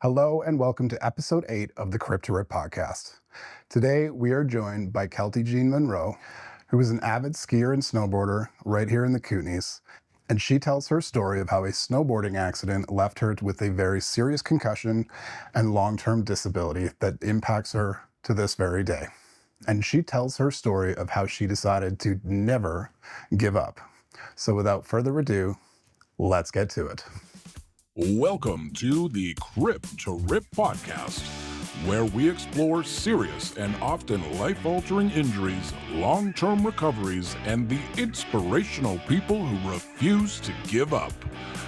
Hello and welcome to episode 8 of the Cripped Podcast. Today we are joined by Keltie Munro, who is an avid skier and snowboarder right here in the Kootenays, and she tells her story of how a snowboarding accident left her with a very serious concussion and long-term disability that impacts her to this very day. And she tells her story of how she decided to never give up. So without further ado, let's get to it. Welcome to the Cripped Podcast, where we explore serious and often life-altering injuries, long-term recoveries, and the inspirational people who refuse to give up.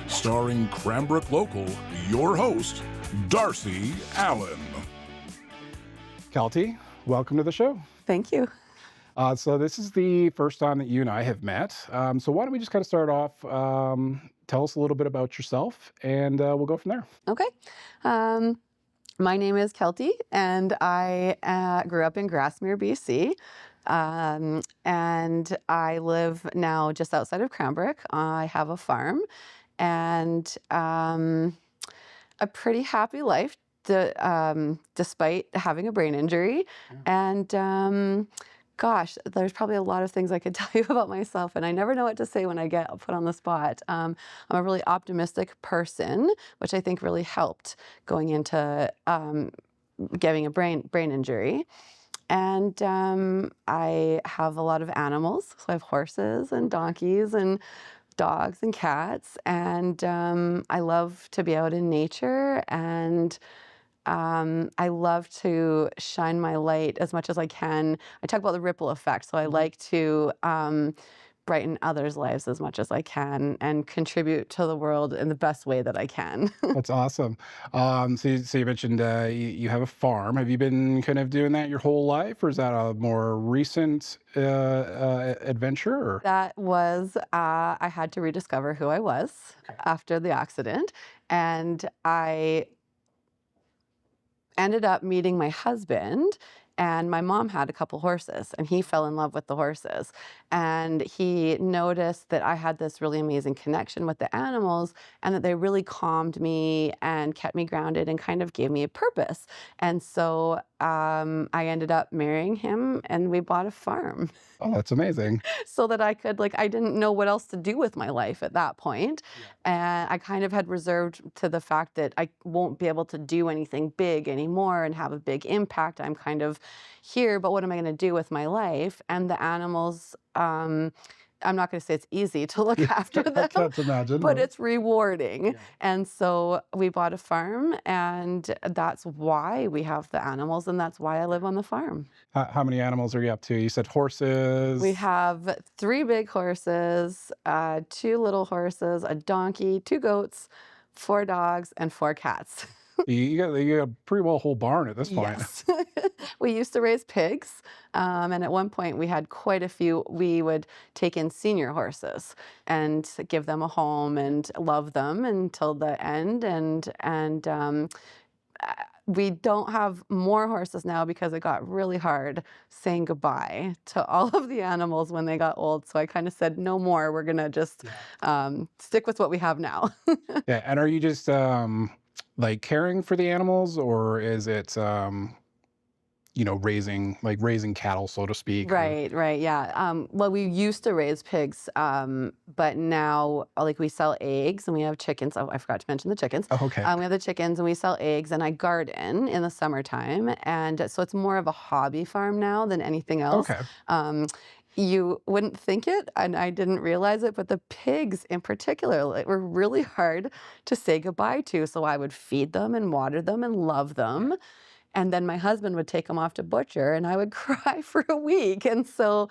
Starring Cranbrook local, your host, Darcy Allen. Keltie, welcome to the show. Thank you. So this is the first time that you and I have met. So why don't we just kind of start off, tell us a little bit about yourself, and we'll go from there. Okay. My name is Keltie, and I grew up in Grassmere, BC. And I live now just outside of Cranbrook. I have a farm and a pretty happy life despite having a brain injury. And gosh, there's probably a lot of things I could tell you about myself, and I never know what to say when I get put on the spot. I'm a really optimistic person, which I think really helped going into getting a brain injury. And I have a lot of animals, so I have horses and donkeys and dogs and cats, and I love to be out in nature, and I love to shine my light as much as I can. I talk about the ripple effect, so I like to brighten others' lives as much as I can and contribute to the world in the best way that I can. That's awesome. So you mentioned you have a farm. Have you been kind of doing that your whole life, or is that a more recent adventure? Or? That was, I had to rediscover who I was after the accident, and I ended up meeting my husband, and my mom had a couple horses, and he fell in love with the horses. And he noticed that I had this really amazing connection with the animals, and that they really calmed me and kept me grounded and kind of gave me a purpose. And so I ended up marrying him, and we bought a farm. Oh, that's amazing. So that I could, I didn't know what else to do with my life at that point. Yeah. And I kind of had reserved to the fact that I won't be able to do anything big anymore and have a big impact. I'm kind of here, but what am I going to do with my life? And the animals, I'm not going to say it's easy to look after them, I can't imagine, but it's rewarding. Yeah. And so we bought a farm, and that's why we have the animals, and that's why I live on the farm. How many animals are you up to? You said horses. We have 3 big horses, 2 little horses, a donkey, 2 goats, 4 dogs, and 4 cats. You got a pretty well whole barn at this point. Yes. We used to raise pigs, and at one point we had quite a few. We would take in senior horses and give them a home and love them until the end. And we don't have more horses now because it got really hard saying goodbye to all of the animals when they got old. So I kind of said, no more. We're going to just stick with what we have now. Yeah. And are you just caring for the animals, or is it raising cattle, so to speak? Right, yeah. Well, we used to raise pigs, but now we sell eggs and we have chickens. Oh, I forgot to mention the chickens. Oh, okay. We have the chickens and we sell eggs, and I garden in the summertime, and so it's more of a hobby farm now than anything else. Okay. You wouldn't think it, and I didn't realize it, but the pigs in particular were really hard to say goodbye to. So I would feed them and water them and love them. And then my husband would take them off to butcher, and I would cry for a week. And so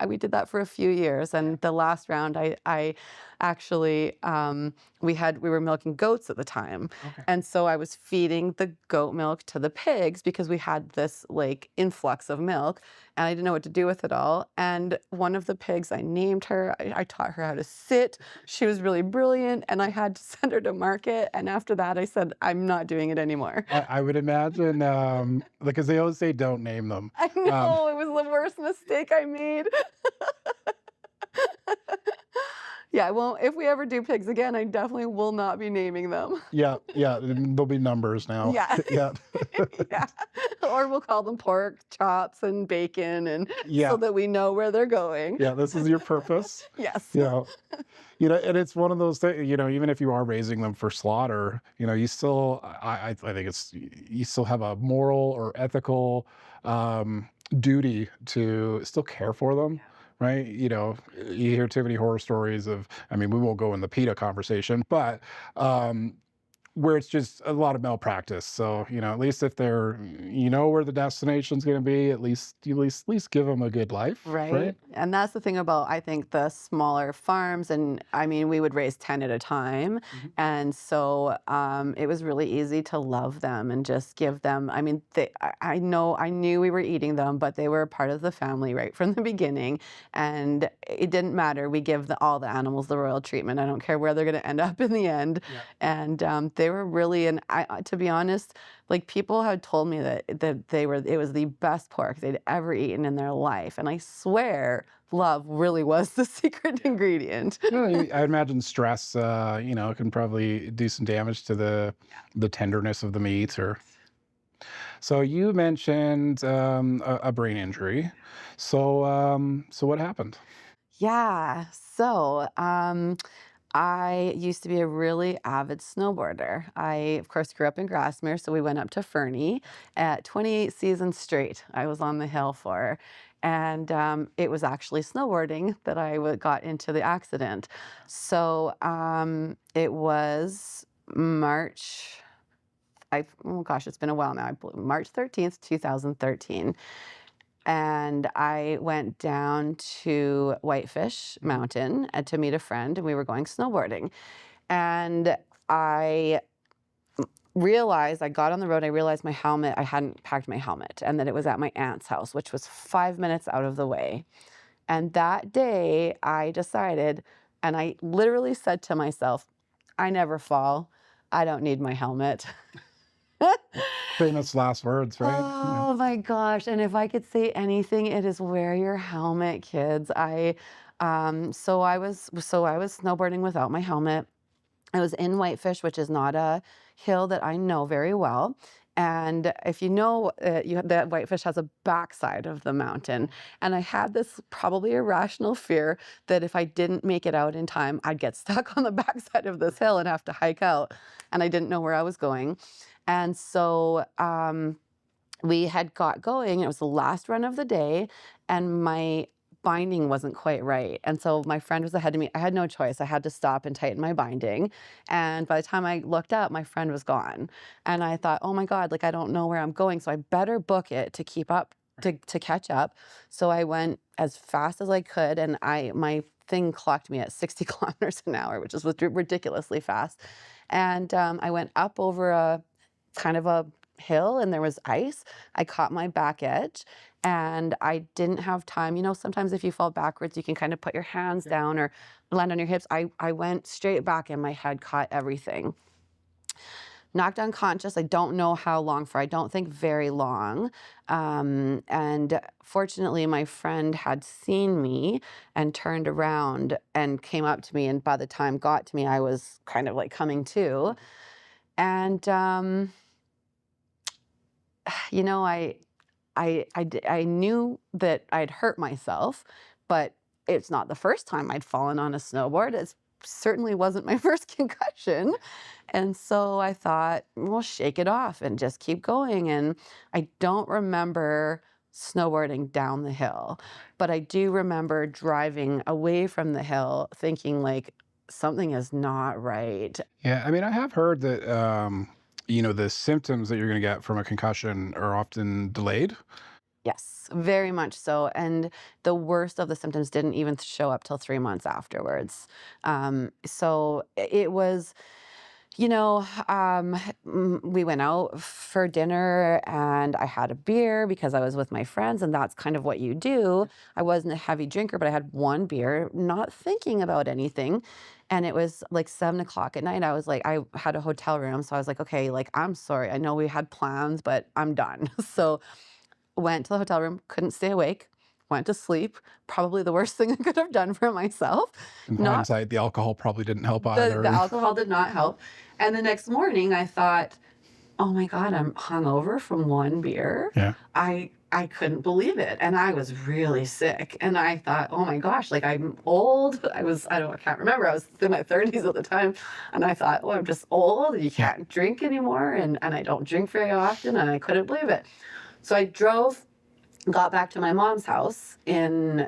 we did that for a few years. And the last round, I actually, we were milking goats at the time. Okay. And so I was feeding the goat milk to the pigs because we had this influx of milk, and I didn't know what to do with it all. And one of the pigs, I named her. I taught her how to sit. She was really brilliant, and I had to send her to market. And after that, I said, I'm not doing it anymore. I would imagine, because they always say don't name them. I know, it was the worst mistake I made. Yeah, I won't. If we ever do pigs again, I definitely will not be naming them. Yeah, there'll be numbers now. Yeah. Yeah. Yeah. Or we'll call them pork chops and bacon, and Yeah. so that we know where they're going. Yeah, this is your purpose. Yes. And it's one of those things, even if you are raising them for slaughter, you still, I think you still have a moral or ethical duty to still care for them, right? You hear too many horror stories we won't go in the PETA conversation, but where it's just a lot of malpractice. So, at least if they're, where the destination's going to be, at least give them a good life. Right. And that's the thing about, I think, the smaller farms. And we would raise 10 at a time. And so it was really easy to love them and just give them, I knew we were eating them, but they were a part of the family right from the beginning. And it didn't matter. We give all the animals the royal treatment. I don't care where they're going to end up in the end. Yeah. And they were really, and to be honest, like people had told me that it was the best pork they'd ever eaten in their life. And I swear love really was the secret ingredient. I imagine stress, can probably do some damage to the tenderness of the meat. So you mentioned a brain injury. So what happened? Yeah. So I used to be a really avid snowboarder. I, of course, grew up in Grassmere, so we went up to Fernie at 28 seasons straight. I was on the hill for, and it was actually snowboarding that I got into the accident. So it was March. Oh gosh, it's been a while now. March 13th, 2013. And I went down to Whitefish Mountain to meet a friend, and we were going snowboarding. And I got on the road, I realized I hadn't packed my helmet, and that it was at my aunt's house, which was 5 minutes out of the way. And that day I decided, and I literally said to myself, I never fall. I don't need my helmet. Famous last words, right? Oh my gosh. And if I could say anything, it is wear your helmet, kids. So I was snowboarding without my helmet. I was in Whitefish, which is not a hill that I know very well. And if you know, that Whitefish has a backside of the mountain. And I had this probably irrational fear that if I didn't make it out in time, I'd get stuck on the backside of this hill and have to hike out. And I didn't know where I was going. And so we had got going. It was the last run of the day, and my binding wasn't quite right. And so my friend was ahead of me. I had no choice. I had to stop and tighten my binding. And by the time I looked up, my friend was gone. And I thought, oh my God, like I don't know where I'm going. So I better book it to keep up, to catch up. So I went as fast as I could, and my thing clocked me at 60 kilometers an hour, which is ridiculously fast. And I went up over a kind of a hill, and there was ice. I caught my back edge, and I didn't have time. Sometimes if you fall backwards, you can kind of put your hands down or land on your hips. I went straight back, and my head caught everything. Knocked unconscious. I don't know how long for. I don't think very long. And fortunately, my friend had seen me and turned around and came up to me. And by the time got to me, I was kind of like coming to. And I knew that I'd hurt myself, but it's not the first time I'd fallen on a snowboard. It certainly wasn't my first concussion. And so I thought, well, shake it off and just keep going. And I don't remember snowboarding down the hill, but I do remember driving away from the hill thinking like something is not right. Yeah, I have heard that the symptoms that you're going to get from a concussion are often delayed. Yes, very much so. And the worst of the symptoms didn't even show up till 3 months afterwards. So it was, we went out for dinner, and I had a beer because I was with my friends, and that's kind of what you do. I wasn't a heavy drinker, but I had one beer, not thinking about anything. And it was like 7 o'clock at night. I had a hotel room. So I was like, okay, like, I'm sorry. I know we had plans, but I'm done. So went to the hotel room, couldn't stay awake, went to sleep. Probably the worst thing I could have done for myself. In Not hindsight, the alcohol probably didn't help the either. alcohol did not help. And the next morning I thought, oh my God, I'm hungover from one beer. Yeah. I couldn't believe it. And I was really sick. And I thought, oh my gosh, like I'm old. I can't remember. I was in my 30s at the time. And I thought, oh, I'm just old. You can't drink anymore. And I don't drink very often. And I couldn't believe it. So I got back to my mom's house in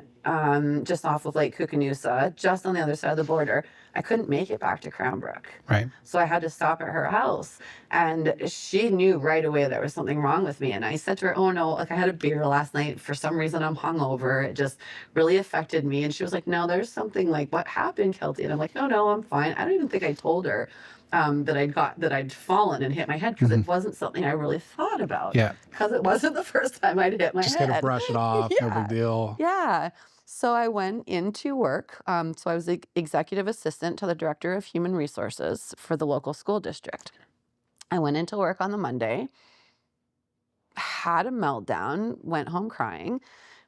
just off of Lake Kootenays, just on the other side of the border. I couldn't make it back to Cranbrook. Right. So I had to stop at her house. And she knew right away there was something wrong with me. And I said to her, oh no, like I had a beer last night. For some reason, I'm hungover. It just really affected me. And she was like, no, there's something, like, what happened, Keltie? And I'm like, no, I'm fine. I don't even think I told her that I'd fallen and hit my head, because it wasn't something I really thought about. Yeah. Because it wasn't the first time I'd hit my Just head. kind of brush it off, no big deal. Yeah. So I went into work. So I was the executive assistant to the director of human resources for the local school district. I went into work on the Monday, had a meltdown, went home crying,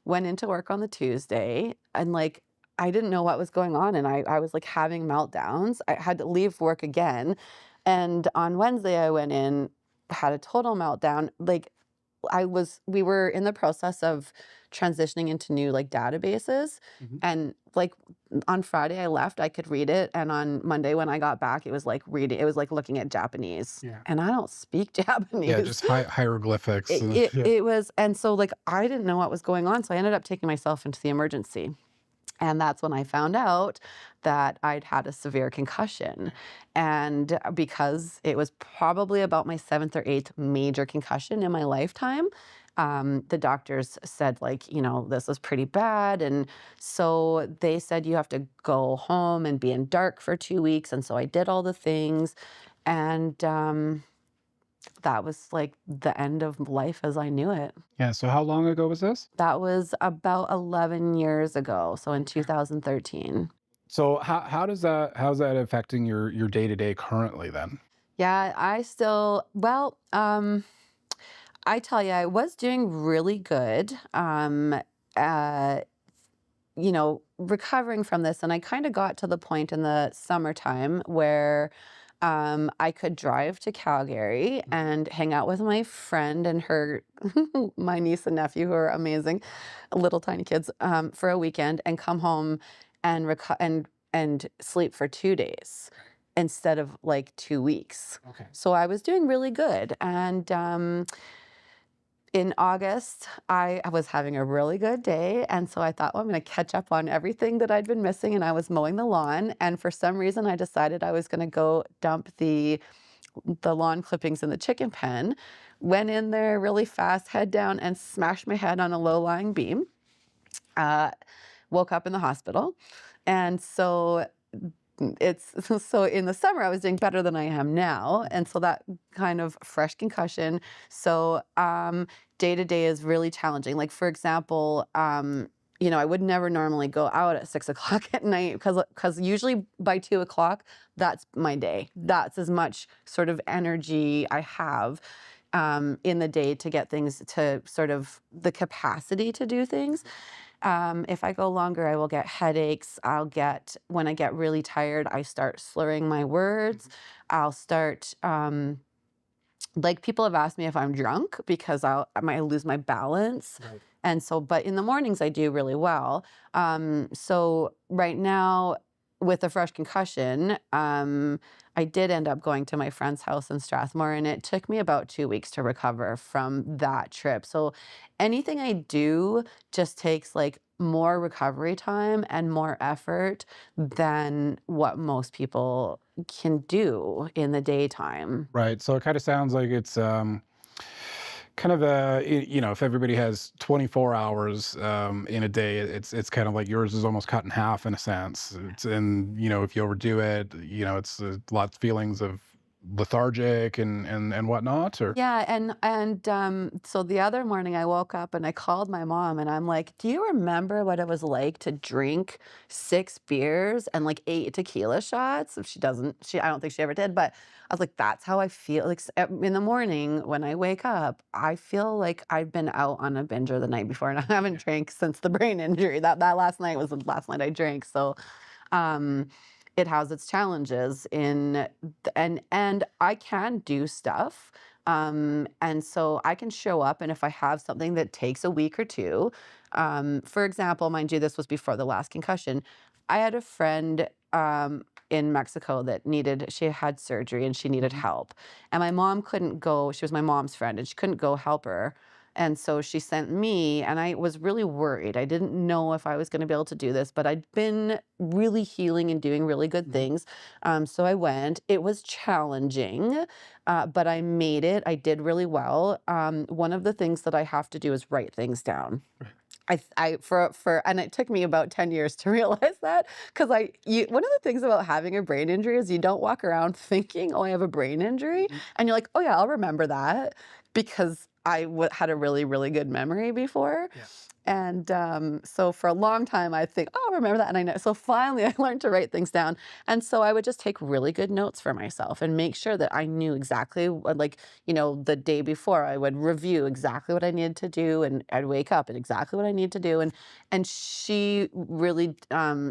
went into work on the Tuesday, and like, I didn't know what was going on. And I was like having meltdowns. I had to leave work again. And on Wednesday, I went in, had a total meltdown. Like, we were in the process of transitioning into new like databases. And like on Friday I left, I could read it. And on Monday when I got back, it was like looking at Japanese. Yeah. And I don't speak Japanese. Yeah, just hieroglyphics. It was, and so like I didn't know what was going on. So I ended up taking myself into the emergency. And that's when I found out that I'd had a severe concussion. And because it was probably about my 7th or 8th major concussion in my lifetime, the doctors said, like, this was pretty bad. And so they said, you have to go home and be in dark for 2 weeks. And so I did all the things. And that was like the end of life as I knew it. Yeah. So how long ago was this? That was about 11 years ago. So in 2013. So how's that affecting your day-to-day currently then? Yeah, I tell you, I was doing really good, recovering from this. And I kind of got to the point in the summertime where I could drive to Calgary and hang out with my friend and my niece and nephew, who are amazing, little tiny kids, for a weekend, and come home and sleep for 2 days instead of like 2 weeks. Okay. So I was doing really good. And in August, I was having a really good day. And so I thought, well, I'm going to catch up on everything that I'd been missing. And I was mowing the lawn. And for some reason, I decided I was going to go dump the lawn clippings in the chicken pen. Went in there really fast, head down, and smashed my head on a low-lying beam. Woke up in the hospital. And so so in the summer I was doing better than I am now, and so that kind of fresh concussion. So day to day is really challenging. Like, for example, I would never normally go out at 6 o'clock at night because usually by 2 o'clock that's my day. That's as much sort of energy I have in the day to get things, to sort of the capacity to do things. If I go longer, I will get headaches. When I get really tired, I start slurring my words. I'll start, like, people have asked me if I'm drunk because I might lose my balance. Right. And so, but in the mornings I do really well. So right now with a fresh concussion, I did end up going to my friend's house in Strathmore, and it took me about 2 weeks to recover from that trip. So anything I do just takes like more recovery time and more effort than what most people can do in the daytime. Right. So it kind of sounds like it's kind of if everybody has 24 hours in a day, it's kind of like yours is almost cut in half in a sense. And if you overdo it, it's lots of feelings of lethargic and whatnot, or? Yeah, so the other morning I woke up and I called my mom and I'm like, "Do you remember what it was like to drink 6 beers and like 8 tequila shots?" If she doesn't, I don't think she ever did, but I was like, "That's how I feel." Like in the morning when I wake up, I feel like I've been out on a binger the night before and I haven't drank since the brain injury. That last night was the last night I drank. So, um, it has its challenges and I can do stuff. And so I can show up, and if I have something that takes a week or two, for example, mind you, this was before the last concussion. I had a friend in Mexico that she had surgery and she needed help. And my mom couldn't go, she was my mom's friend, and she couldn't go help her. And so she sent me, and I was really worried. I didn't know if I was going to be able to do this, but I'd been really healing and doing really good things. So I went. It was challenging, but I made it. I did really well. One of the things that I have to do is write things down. And it took me about 10 years to realize that, because one of the things about having a brain injury is you don't walk around thinking, "Oh, I have a brain injury," and you're like, "Oh yeah, I'll remember that," because I had a really, really good memory before. Yeah. And so for a long time, I think, "Oh, I'll remember that." And I know. So finally, I learned to write things down. And so I would just take really good notes for myself and make sure that I knew exactly what, like, the day before, I would review exactly what I needed to do, and I'd wake up and exactly what I need to do. And she really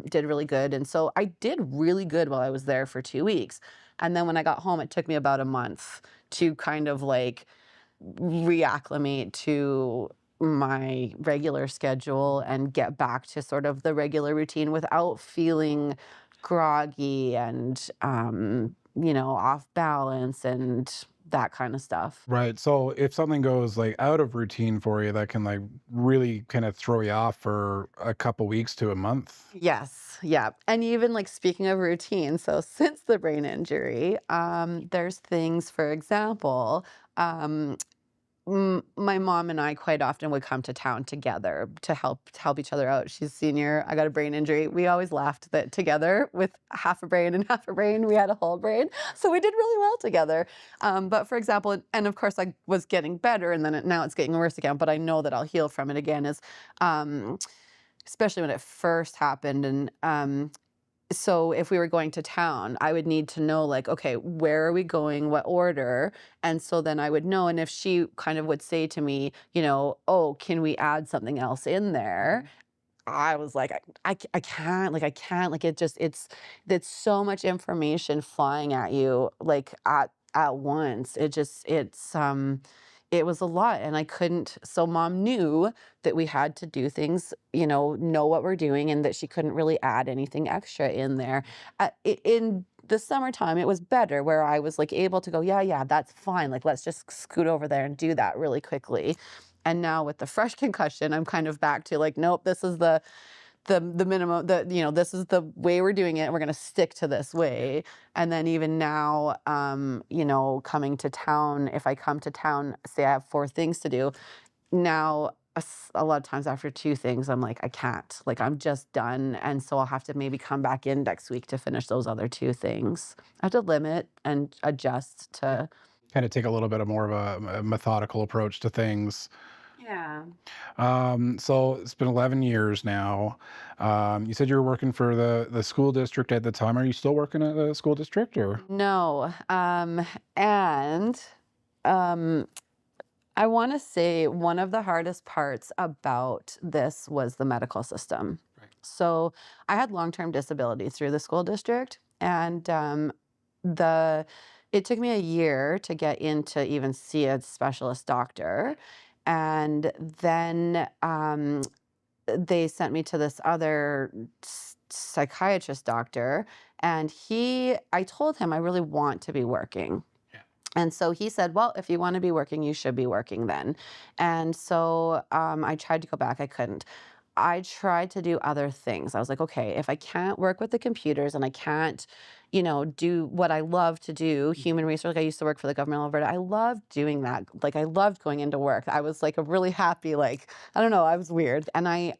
did really good. And so I did really good while I was there for 2 weeks. And then when I got home, it took me about a month to kind of like reacclimate to my regular schedule and get back to sort of the regular routine without feeling groggy and off balance and that kind of stuff. Right. So if something goes like out of routine for you, that can like really kind of throw you off for a couple weeks to a month. Yes, yeah. And even like speaking of routine, so since the brain injury, there's things, for example, my mom and I quite often would come to town together to help each other out. She's senior. I got a brain injury. We always laughed that together with half a brain and half a brain, we had a whole brain. So we did really well together. But for example, and of course I was getting better, and then now it's getting worse again. But I know that I'll heal from it again. Especially when it first happened, and so if we were going to town, I would need to know, like, okay, where are we going? What order? And so then I would know. And if she kind of would say to me, "Oh, can we add something else in there?" I was like, I can't, it's so much information flying at you, like at once. It was a lot, and I couldn't. So mom knew that we had to do things, know what we're doing, and that she couldn't really add anything extra in there. In the summertime, it was better, where I was like able to go, yeah, that's fine. Like, let's just scoot over there and do that really quickly. And now with the fresh concussion, I'm kind of back to like, nope, this is the minimum, this is the way we're doing it. We're going to stick to this way. And then even now, coming to town, if I come to town, say I have 4 things to do, now a lot of times after 2 things, I'm like, I can't, like, I'm just done. And so I'll have to maybe come back in next week to finish those other 2 things. I have to limit and adjust to Kind of take a little bit of more of a methodical approach to things. Yeah. So it's been 11 years now. You said you were working for the school district at the time. Are you still working at the school district, or? No. And I want to say one of the hardest parts about this was the medical system. Right. So I had long-term disability through the school district, and it took me a year to get in to even see a specialist doctor. And then they sent me to this other psychiatrist doctor, and I told him I really want to be working. Yeah. And so he said, "Well, if you want to be working, you should be working then." And so I tried to go back. I couldn't. I tried to do other things. I was like, okay, if I can't work with the computers and I can't, do what I love to do, human resource. I used to work for the government of Alberta. I loved doing that. Like, I loved going into work. I was like a really happy, like, I don't know, I was weird. And I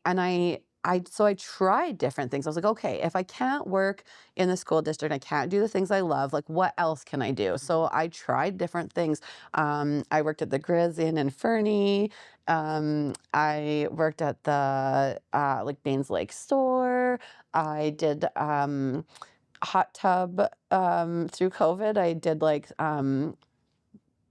so I tried different things. I was like, okay, if I can't work in the school district, I can't do the things I love, like what else can I do? So I tried different things. I worked at the Grizz Inn in Fernie. I worked at the like Baines Lake store. I did hot tub through COVID. I did like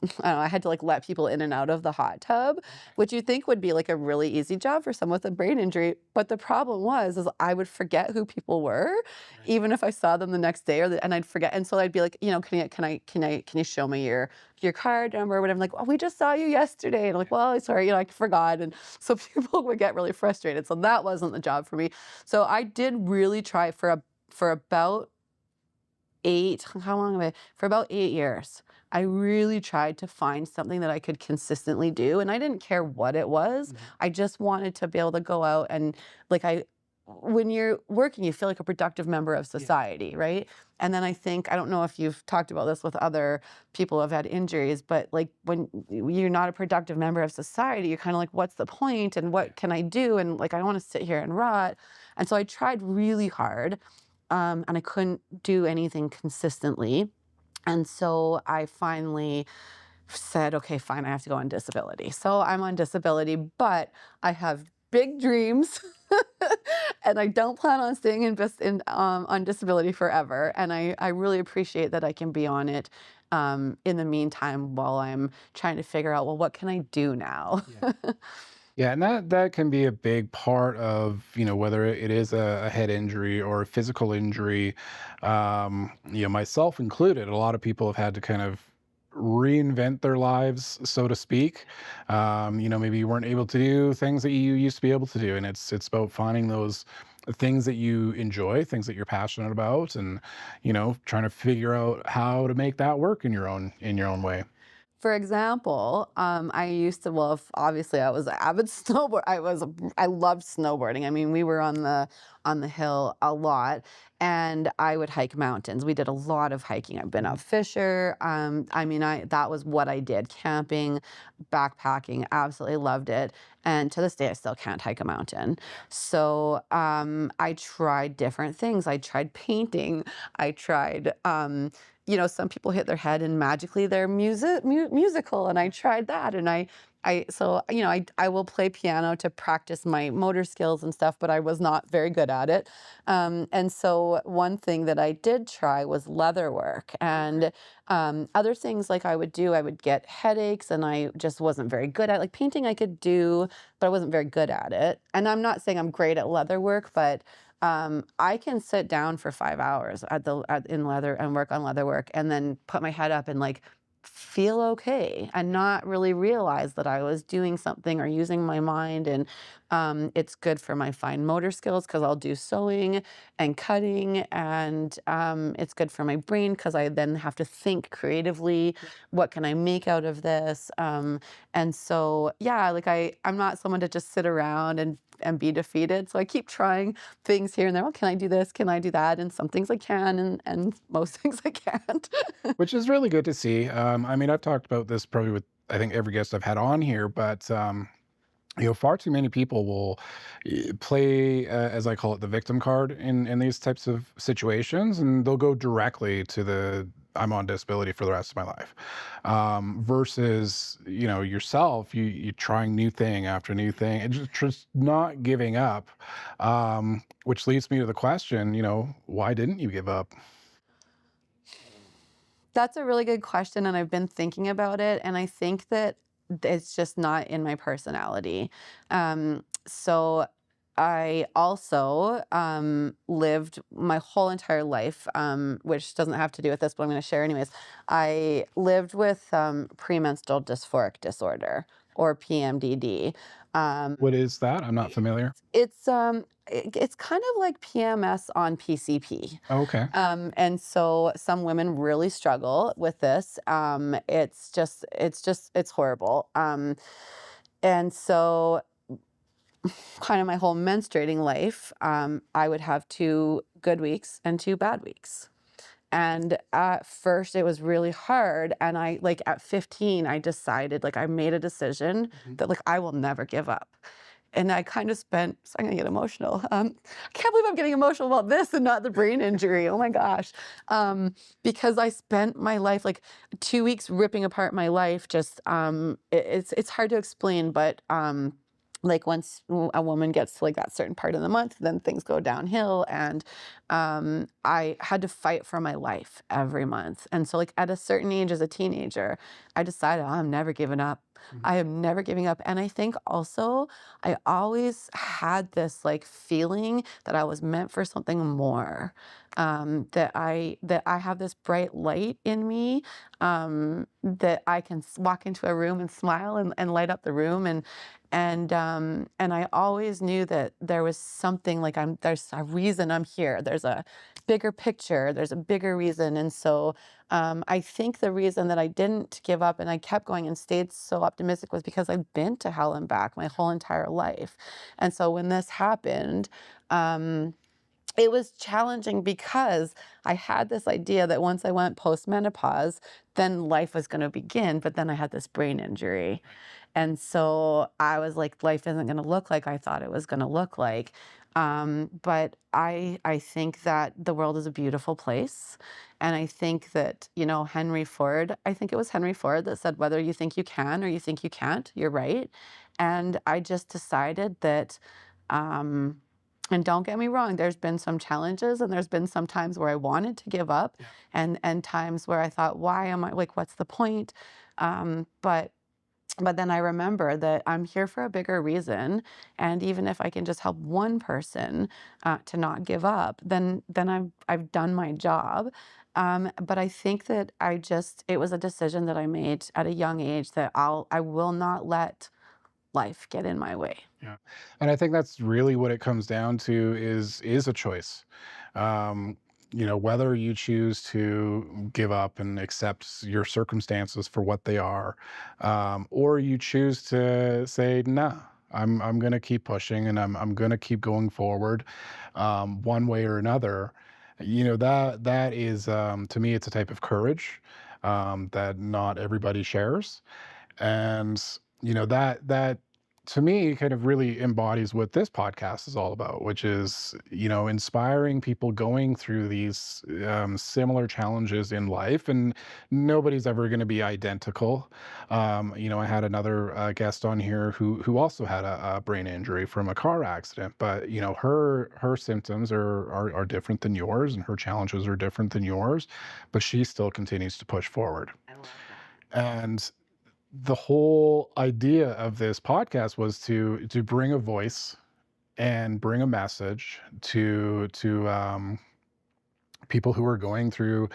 I don't know, I had to like let people in and out of the hot tub, which you think would be like a really easy job for someone with a brain injury. But the problem is I would forget who people were, even if I saw them the next day, and I'd forget. And so I'd be like, can you show me your card number or whatever? I'm like, oh, we just saw you yesterday. And I'm like, well, sorry, I forgot. And so people would get really frustrated. So that wasn't the job for me. So I did really try for about for about 8 years. I really tried to find something that I could consistently do, and I didn't care what it was. I just wanted to be able to go out and when you're working, you feel like a productive member of society, right? And then I don't know if you've talked about this with other people who have had injuries, but like when you're not a productive member of society, you're kind of like, what's the point and what can I do? And like, I don't want to sit here and rot. And so I tried really hard, and I couldn't do anything consistently. And so I finally said, okay, fine, I have to go on disability. So I'm on disability, but I have big dreams and I don't plan on staying on disability forever. And I really appreciate that I can be on it in the meantime while I'm trying to figure out, well, what can I do now? Yeah, and that can be a big part of, whether it is a head injury or a physical injury, myself included. A lot of people have had to kind of reinvent their lives, so to speak. Maybe you weren't able to do things that you used to be able to do, and it's about finding those things that you enjoy, things that you're passionate about, and trying to figure out how to make that work in your own way. For example, I used to, well, obviously I was an avid snowboard. I loved snowboarding. I mean, we were on the hill a lot, and I would hike mountains. We did a lot of hiking. I've been up Fisher. That was what I did. Camping, backpacking, absolutely loved it. And to this day, I still can't hike a mountain. So I tried different things. I tried painting. I tried some people hit their head and magically they're musical, and I tried that, and I will play piano to practice my motor skills and stuff, but I was not very good at it. And so one thing that I did try was leather work, and other things like I would get headaches, and I just wasn't very good at it. Like painting I could do, but I wasn't very good at it. And I'm not saying I'm great at leather work, but I can sit down for 5 hours in leather and work on leather work, and then put my head up and like feel okay and not really realize that I was doing something or using my mind. And it's good for my fine motor skills because I'll do sewing and cutting, and it's good for my brain because I then have to think creatively. What can I make out of this? And so, yeah, like I'm not someone to just sit around and be defeated. So I keep trying things here and there. Well, can I do this? Can I do that? And some things I can, and most things I can't. Which is really good to see. I've talked about this probably with, I think, every guest I've had on here, but far too many people will play, as I call it, the victim card in these types of situations, and they'll go directly to the I'm on disability for the rest of my life, versus yourself, you trying new thing after new thing and just not giving up, which leads me to the question, why didn't you give up? That's a really good question, and I've been thinking about it, and I think that it's just not in my personality. So I also lived my whole entire life, which doesn't have to do with this, but I'm going to share anyways. I lived with premenstrual dysphoric disorder, or PMDD. What is that? I'm not familiar. It's kind of like PMS on PCP. Oh, okay. And so some women really struggle with this. It's horrible. And so kind of my whole menstruating life, I would have 2 good weeks and 2 bad weeks. And at first it was really hard. And at 15, I decided, I made a decision that I will never give up. and I kind of spent, so I'm gonna get emotional. I can't believe I'm getting emotional about this and not the brain injury. Oh my gosh. Because I spent my life, like 2 weeks ripping apart my life. Just, it's hard to explain, but, like once a woman gets to like that certain part of the month, then things go downhill. And I had to fight for my life every month. And so like at a certain age as a teenager, I decided, "Oh, I'm never giving up. I am never giving up." And I think also I always had this like feeling that I was meant for something more. That I have this bright light in me, that I can walk into a room and smile and light up the room. And I always knew that there was something, like there's a reason I'm here. There's a bigger picture. There's a bigger reason. And so I think the reason that I didn't give up and I kept going and stayed so optimistic was because I've been to hell and back my whole entire life. And so when this happened, it was challenging because I had this idea that once I went postmenopause, then life was going to begin. But then I had this brain injury. And so I was like, life isn't going to look like I thought it was going to look like. But I think that the world is a beautiful place. And I think that, Henry Ford, I think it was Henry Ford that said, whether you think you can or you think you can't, you're right. And I just decided that, and don't get me wrong, there's been some challenges and there's been some times where I wanted to give up. Yeah. And times where I thought, why am I, like, what's the point? But then I remember that I'm here for a bigger reason, and even if I can just help one person to not give up, then I've done my job. But I think that it was a decision that I made at a young age that I will not let life get in my way. Yeah. And I think that's really what it comes down to is a choice. Whether you choose to give up and accept your circumstances for what they are, or you choose to say, nah, I'm going to keep pushing and I'm going to keep going forward, one way or another. That is, to me, it's a type of courage that not everybody shares. And that to me kind of really embodies what this podcast is all about, which is inspiring people going through these similar challenges in life. And nobody's ever going to be identical. I had another guest on here who also had a brain injury from a car accident, but her symptoms are different than yours, and her challenges are different than yours, but she still continues to push forward. I love And the whole idea of this podcast was to bring a voice and bring a message to people who are going through,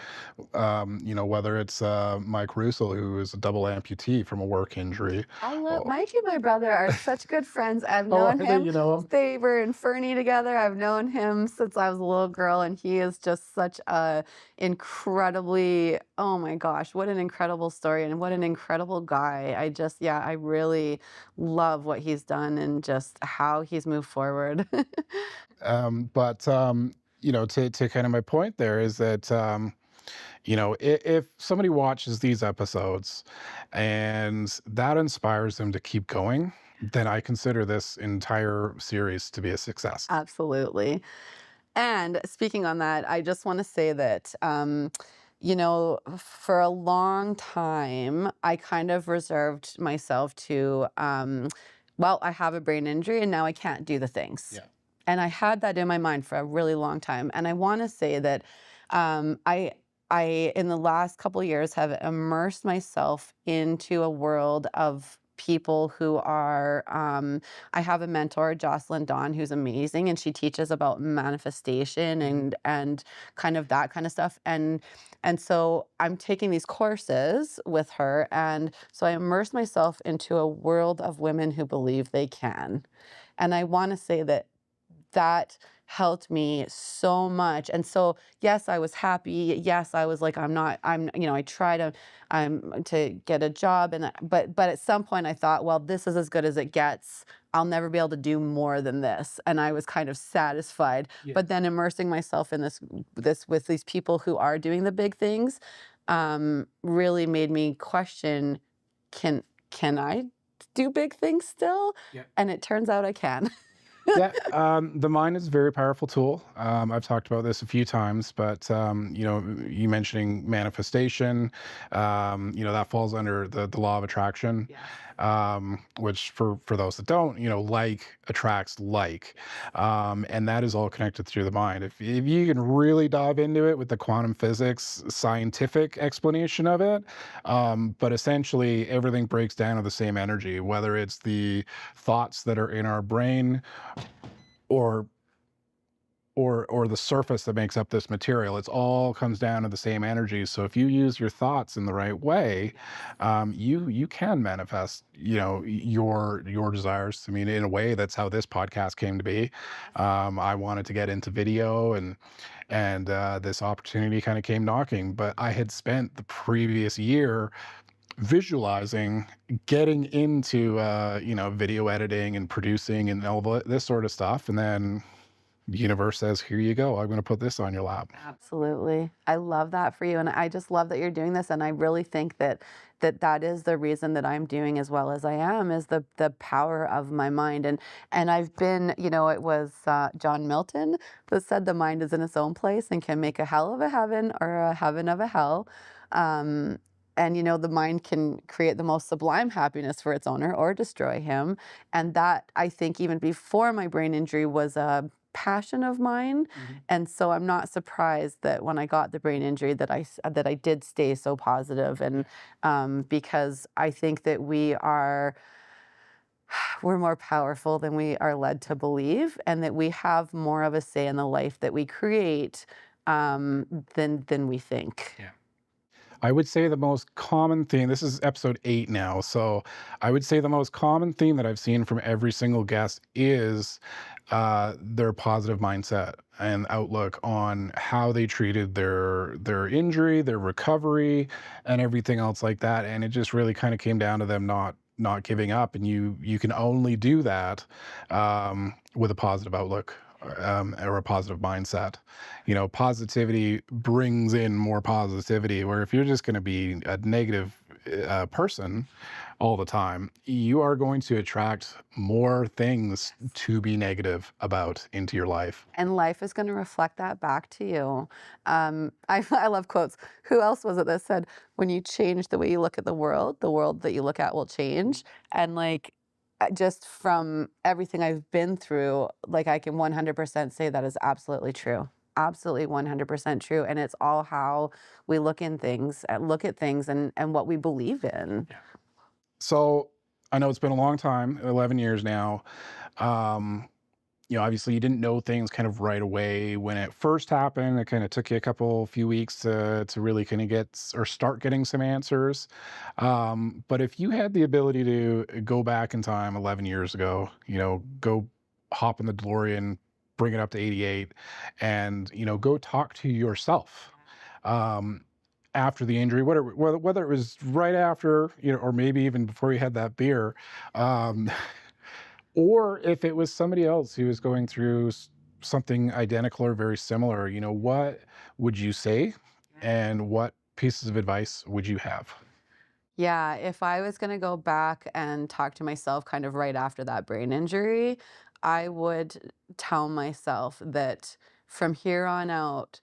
whether it's Mike Russell, who is a double amputee from a work injury. I love Mike and my brother are such good friends. I've Oh, known are they? him. You know him? They were in Fernie together. I've known him since I was a little girl, and he is just such a incredibly, oh my gosh, what an incredible story and what an incredible guy. I really love what he's done and just how he's moved forward. But to kind of my point there is that, if somebody watches these episodes and that inspires them to keep going, then I consider this entire series to be a success. Absolutely. And speaking on that, I just want to say that, for a long time, I kind of reserved myself to, well, I have a brain injury and now I can't do the things. Yeah. And I had that in my mind for a really long time. And I want to say that I in the last couple of years, have immersed myself into a world of people who are, I have a mentor, Jocelyn Dawn, who's amazing, and she teaches about manifestation and kind of that kind of stuff. And so I'm taking these courses with her, and so I immerse myself into a world of women who believe they can. And I want to say that helped me so much. And so, yes, I was happy. Yes, I was like, I try to get a job. But at some point I thought, well, this is as good as it gets. I'll never be able to do more than this. And I was kind of satisfied. Yeah. But then immersing myself in this with these people who are doing the big things, really made me question, can I do big things still. Yeah. And it turns out I can. Yeah, the mind is a very powerful tool. I've talked about this a few times, but you mentioning manifestation, that falls under the law of attraction, which for those that don't, like attracts like, and that is all connected through the mind. If you can really dive into it with the quantum physics scientific explanation of it, but essentially everything breaks down to the same energy, whether it's the thoughts that are in our brain or the surface that makes up this material. It's all comes down to the same energy. So if you use your thoughts in the right way, you can manifest, your desires. I mean, in a way, that's how this podcast came to be. I wanted to get into video, and this opportunity kind of came knocking. But I had spent the previous year visualizing getting into video editing and producing and all this sort of stuff, and then the universe says, here you go, I'm going to put this on your lap. Absolutely. I love that for you. And I just love that you're doing this. And I really think that is the reason that I'm doing as well as I am, is the power of my mind. And I've been, it was John Milton that said the mind is in its own place and can make a hell of a heaven or a heaven of a hell. And, the mind can create the most sublime happiness for its owner or destroy him. And that, I think, even before my brain injury, was a passion of mine. And so I'm not surprised that when I got the brain injury that I did stay so positive. And because I think that we're more powerful than we are led to believe, and that we have more of a say in the life that we create than we think. Yeah. I would say the most common theme, this is episode 8 now, so I would say the most common theme that I've seen from every single guest is their positive mindset and outlook on how they treated their injury, their recovery, and everything else like that. And it just really kind of came down to them not giving up. And you can only do that with a positive outlook. Or a positive mindset. Positivity brings in more positivity, where if you're just going to be a negative person all the time, you are going to attract more things to be negative about into your life. And life is going to reflect that back to you. I love quotes. Who else was it that said, when you change the way you look at the world that you look at will change? And just from everything I've been through, I can 100% say that is absolutely true. Absolutely 100% true. And it's all how we look at things and what we believe in. Yeah. So I know it's been a long time, 11 years now. Obviously you didn't know things kind of right away when it first happened. It kind of took you a few weeks to really kind of start getting some answers. But if you had the ability to go back in time 11 years ago, go hop in the DeLorean, bring it up to 88, and, go talk to yourself after the injury, whether it was right after, or maybe even before you had that beer, or if it was somebody else who was going through something identical or very similar, what would you say, and what pieces of advice would you have? Yeah, if I was going to go back and talk to myself kind of right after that brain injury, I would tell myself that from here on out,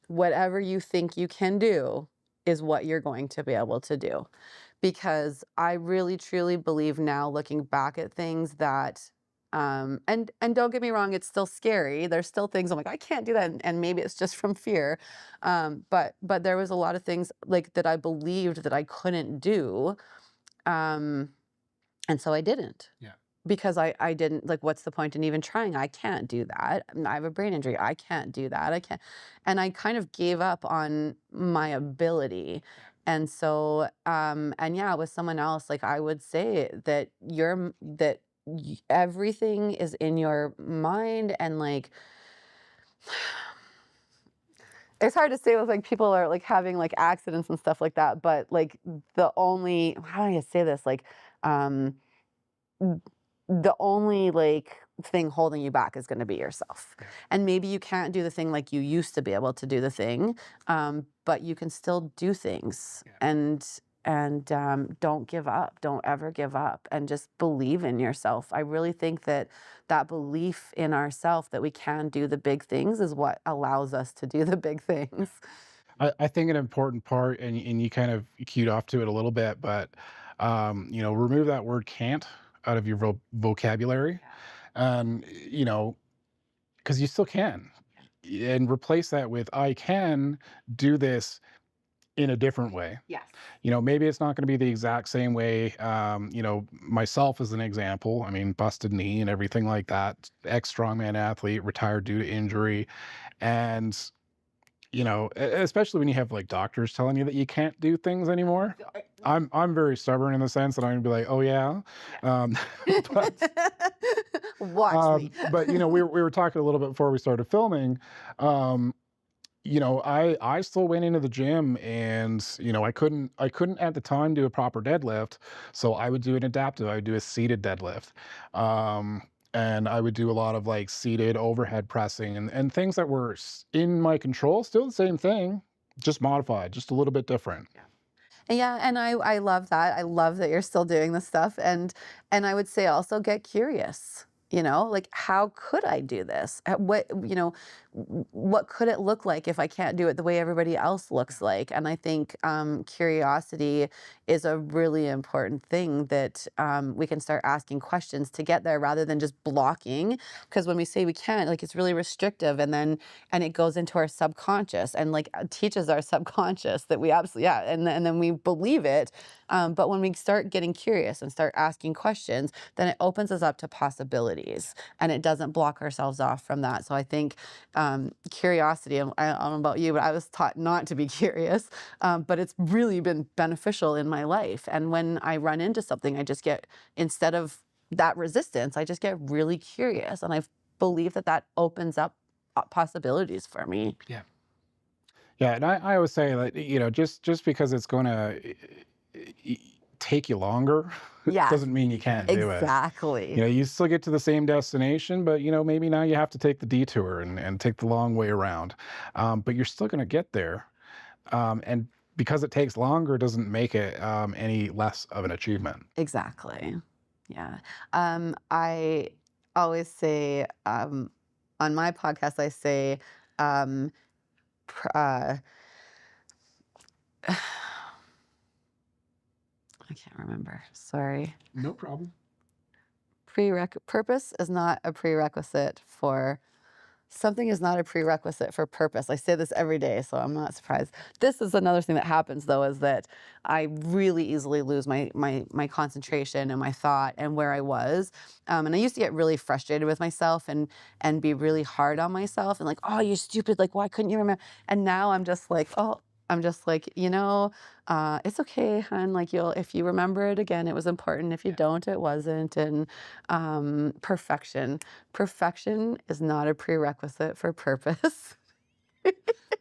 whatever you think you can do is what you're going to be able to do. Because I really truly believe now, looking back at things, that and don't get me wrong, it's still scary. There's still things I'm like, I can't do that, and maybe it's just from fear. But there was a lot of things that I believed that I couldn't do, and so I didn't. Yeah. Because I didn't, what's the point in even trying? I can't do that. I have a brain injury. I can't do that. I can't. And I kind of gave up on my ability. And so, and yeah, with someone else, I would say that everything is in your mind, and it's hard to say with people are having accidents and stuff like that, but the only, how do I say this? The only thing holding you back is going to be yourself. Yeah. And maybe you can't do the thing like you used to be able to do the thing, but you can still do things. Yeah. and don't give up. Don't ever give up, and just believe in yourself. I really think that belief in ourselves that we can do the big things is what allows us to do the big things. I think an important part, and you kind of cued off to it a little bit, but remove that word can't out of your vocabulary, and because you still can, and replace that with I can do this in a different way. Yes. Maybe it's not going to be the exact same way. Myself as an example, I mean, busted knee and everything like that, ex-strongman athlete, retired due to injury. And, especially when you have like doctors telling you that you can't do things anymore. I'm very stubborn in the sense that I'm going to be like, oh yeah. But, Watch me. But, we were talking a little bit before we started filming. I still went into the gym, and I couldn't at the time do a proper deadlift, so I would do an adaptive. I would do a seated deadlift, and I would do a lot of like seated overhead pressing and things that were in my control. Still the same thing, just modified, just a little bit different. Yeah, and I love that. I love that you're still doing this stuff, and I would say also get curious. Like, how could I do this? What could it look like if I can't do it the way everybody else looks like? And I think curiosity is a really important thing that we can start asking questions to get there rather than just blocking. Because when we say we can't, like, it's really restrictive, and it goes into our subconscious and like teaches our subconscious that we absolutely, and then we believe it. But when we start getting curious and start asking questions, then it opens us up to possibilities, and it doesn't block ourselves off from that. So I think curiosity, and I don't know about you, but I was taught not to be curious, but it's really been beneficial in my life. And when I run into something, I just get, instead of that resistance, I just get really curious, and I believe that opens up possibilities for me. Yeah. Yeah, and I always say that, just because it's going to take you longer doesn't mean you can't do it. Exactly. You still get to the same destination, but maybe now you have to take the detour and take the long way around. But you're still going to get there. And because it takes longer doesn't make it any less of an achievement. Exactly. Yeah. I always say, on my podcast, I say, I can't remember. Sorry. No problem. Purpose is not a prerequisite for something is not a prerequisite for purpose. I say this every day, so I'm not surprised. This is another thing that happens, though, is that I really easily lose my concentration and my thought and where I was. And I used to get really frustrated with myself and be really hard on myself and like, oh, you're stupid. Like, why couldn't you remember? And now I'm just like, it's okay, hon. Like, if you remember it again, it was important. If you don't, it wasn't. And perfection is not a prerequisite for purpose.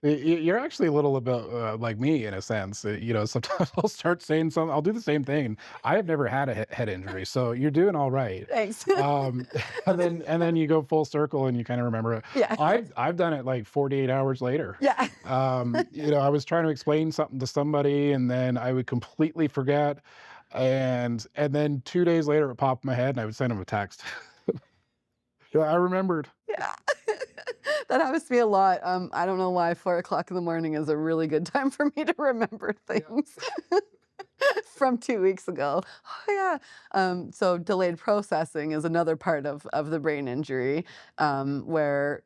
You're actually a little bit like me in a sense. Sometimes I'll start saying something. I'll do the same thing. I have never had a head injury, so you're doing all right. Thanks. And then you go full circle and you kind of remember it. Yeah. I've done it like 48 hours later. Yeah. I was trying to explain something to somebody, and then I would completely forget, and then 2 days later it would pop in my head, and I would send them a text. I remembered. Yeah. That happens to me a lot. I don't know why 4 o'clock in the morning is a really good time for me to remember things from 2 weeks ago. Oh, yeah. So delayed processing is another part of the brain injury, where,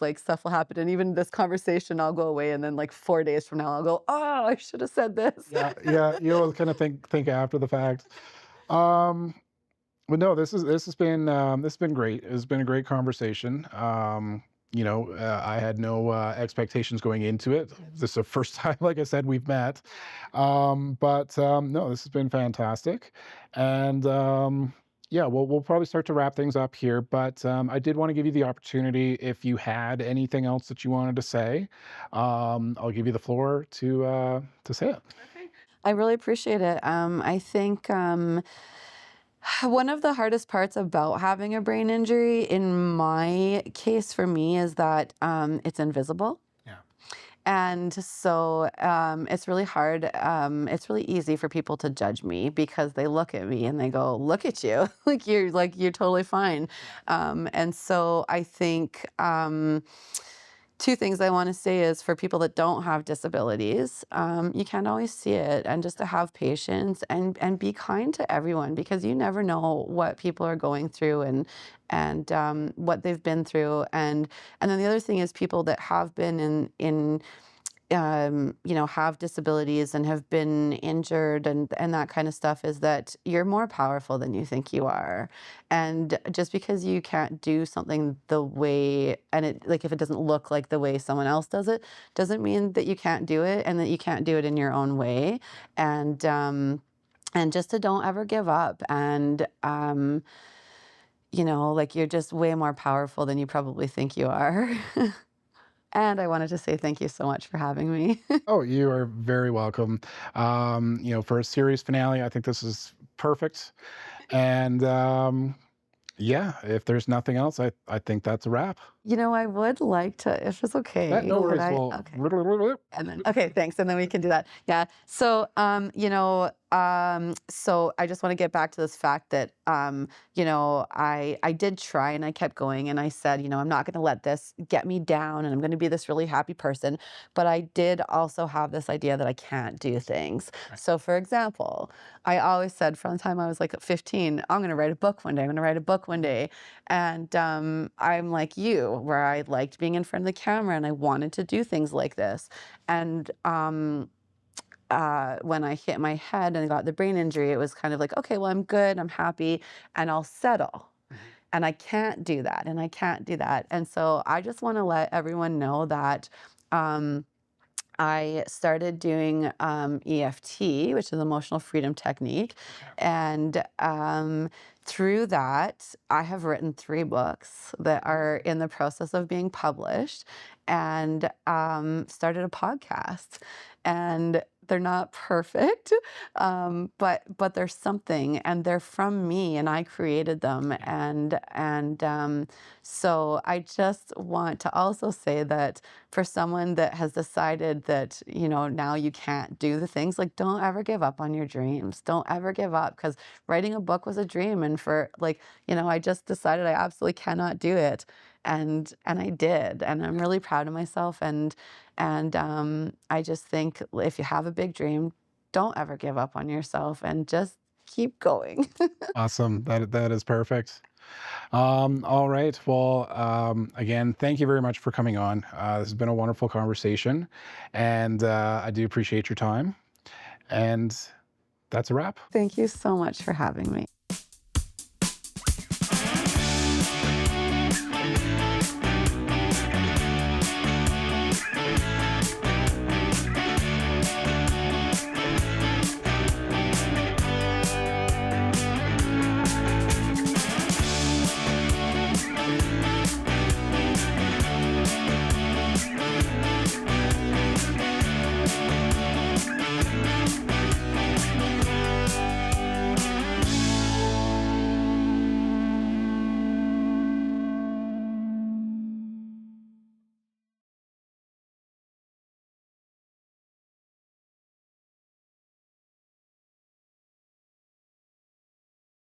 like stuff will happen. And even this conversation, I'll go away, and then like 4 days from now, I'll go, oh, I should have said this. Yeah. You always kind of think after the fact. But no, this has been great. It's been a great conversation. I had no expectations going into it. This is the first time, like I said, we've met. But no, this has been fantastic. And we'll probably start to wrap things up here. But I did want to give you the opportunity, if you had anything else that you wanted to say, I'll give you the floor to say it. Okay. I really appreciate it. I think one of the hardest parts about having a brain injury, in my case for me, is that it's invisible. Yeah. And so it's really hard. It's really easy for people to judge me because they look at me and they go, "Look at you, like you're totally fine." And so I think two things I want to say is for people that don't have disabilities, you can't always see it, and just to have patience and be kind to everyone, because you never know what people are going through and what they've been through. And then the other thing is people that have been in have disabilities and have been injured and that kind of stuff, is that you're more powerful than you think you are. And just because you can't do something the way, and it, like, if it doesn't look like the way someone else does it, doesn't mean that you can't do it and that you can't do it in your own way. And just to don't ever give up. And, like, you're just way more powerful than you probably think you are. And I wanted to say thank you so much for having me. Oh, you are very welcome. For a series finale, I think this is perfect. And yeah, if there's nothing else, I think that's a wrap. I would like to, if it's okay. No worries. Okay. Well, And then, okay, thanks. And then we can do that. Yeah. So, so I just want to get back to this fact that, I did try and I kept going, and I said, I'm not going to let this get me down, and I'm going to be this really happy person. But I did also have this idea that I can't do things. Right. So, for example, I always said from the time I was like 15, I'm going to write a book one day. I'm going to write a book one day. And I'm like you, where I liked being in front of the camera and I wanted to do things like this. And when I hit my head and I got the brain injury, it was kind of like, okay, well, I'm good, I'm happy, and I'll settle. And I can't do that, and I can't do that. And so I just want to let everyone know that I started doing EFT, which is emotional freedom technique. And through that, I have written 3 books that are in the process of being published, and started a podcast. And they're not perfect, but they're something, and they're from me, and I created them. And so I just want to also say that for someone that has decided that, now you can't do the things, like, don't ever give up on your dreams. Don't ever give up, because writing a book was a dream. And for, like, I just decided I absolutely cannot do it. And I did, and I'm really proud of myself. And I just think if you have a big dream, don't ever give up on yourself, and just keep going. Awesome. That is perfect. All right. Well, again, thank you very much for coming on. This has been a wonderful conversation, and I do appreciate your time. And that's a wrap. Thank you so much for having me.